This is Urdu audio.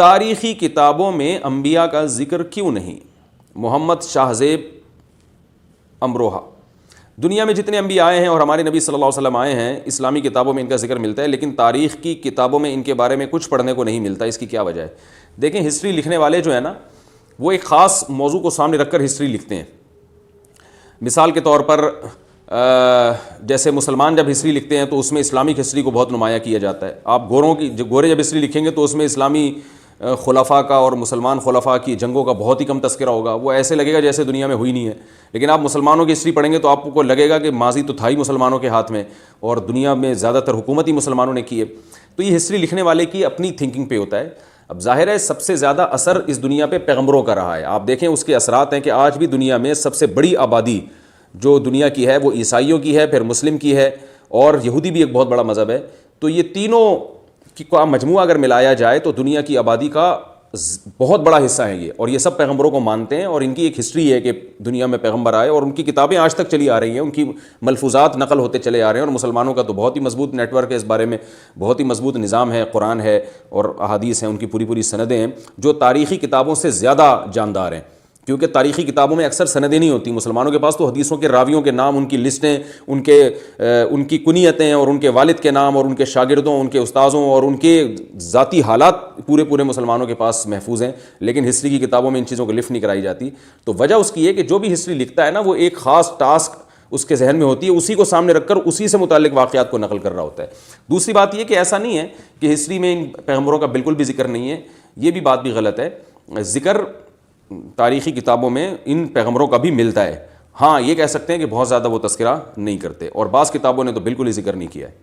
تاریخی کتابوں میں انبیاء کا ذکر کیوں نہیں؟ محمد شاہ زیب امروہہ. دنیا میں جتنے انبیاء آئے ہیں اور ہمارے نبی صلی اللہ علیہ وسلم آئے ہیں، اسلامی کتابوں میں ان کا ذکر ملتا ہے، لیکن تاریخ کی کتابوں میں ان کے بارے میں کچھ پڑھنے کو نہیں ملتا. اس کی کیا وجہ ہے؟ دیکھیں، ہسٹری لکھنے والے جو ہیں نا، وہ ایک خاص موضوع کو سامنے رکھ کر ہسٹری لکھتے ہیں. مثال کے طور پر جیسے مسلمان جب ہسٹری لکھتے ہیں تو اس میں اسلامک ہسٹری کو بہت نمایاں کیا جاتا ہے. آپ گورے جب ہسٹری لکھیں گے تو اس میں اسلامی خلفاء کا اور مسلمان خلفاء کی جنگوں کا بہت ہی کم تذکرہ ہوگا. وہ ایسے لگے گا جیسے دنیا میں ہوئی نہیں ہے. لیکن آپ مسلمانوں کی ہسٹری پڑھیں گے تو آپ کو لگے گا کہ ماضی تو تھا ہی مسلمانوں کے ہاتھ میں، اور دنیا میں زیادہ تر حکومت ہی مسلمانوں نے کی ہے. تو یہ ہسٹری لکھنے والے کی اپنی تھنکنگ پہ ہوتا ہے. اب ظاہر ہے سب سے زیادہ اثر اس دنیا پہ پیغمبروں کا رہا ہے. آپ دیکھیں اس کے اثرات ہیں کہ آج بھی دنیا میں سب سے بڑی آبادی جو دنیا کی ہے وہ عیسائیوں کی ہے، پھر مسلم کی ہے، اور یہودی بھی ایک بہت بڑا مذہب ہے. تو یہ تینوں کا مجموعہ اگر ملایا جائے تو دنیا کی آبادی کا بہت بڑا حصہ ہے یہ، اور یہ سب پیغمبروں کو مانتے ہیں، اور ان کی ایک ہسٹری ہے کہ دنیا میں پیغمبر آئے، اور ان کی کتابیں آج تک چلی آ رہی ہیں، ان کی ملفوظات نقل ہوتے چلے آ رہے ہیں. اور مسلمانوں کا تو بہت ہی مضبوط نیٹ ورک ہے اس بارے میں، بہت ہی مضبوط نظام ہے. قرآن ہے اور احادیث ہیں، ان کی پوری سندیں ہیں جو تاریخی کتابوں سے زیادہ جاندار ہیں. کیونکہ تاریخی کتابوں میں اکثر سندیں نہیں ہوتی. مسلمانوں کے پاس تو حدیثوں کے راویوں کے نام، ان کی لسٹیں، ان کی کنیتیں، اور ان کے والد کے نام، اور ان کے شاگردوں، ان کے استاذوں، اور ان کے ذاتی حالات پورے مسلمانوں کے پاس محفوظ ہیں. لیکن ہسٹری کی کتابوں میں ان چیزوں کو لفٹ نہیں کرائی جاتی. تو وجہ اس کی ہے کہ جو بھی ہسٹری لکھتا ہے نا، وہ ایک خاص ٹاسک اس کے ذہن میں ہوتی ہے، اسی کو سامنے رکھ کر اسی سے متعلق واقعات کو نقل کر رہا ہوتا ہے. دوسری بات یہ کہ ایسا نہیں ہے کہ ہسٹری میں ان پیغمبروں کا بالکل بھی ذکر نہیں ہے. یہ بھی بات بھی غلط ہے. ذکر تاریخی کتابوں میں ان پیغمبروں کا بھی ملتا ہے. ہاں، یہ کہہ سکتے ہیں کہ بہت زیادہ وہ تذکرہ نہیں کرتے، اور بعض کتابوں نے تو بالکل ہی ذکر نہیں کیا ہے.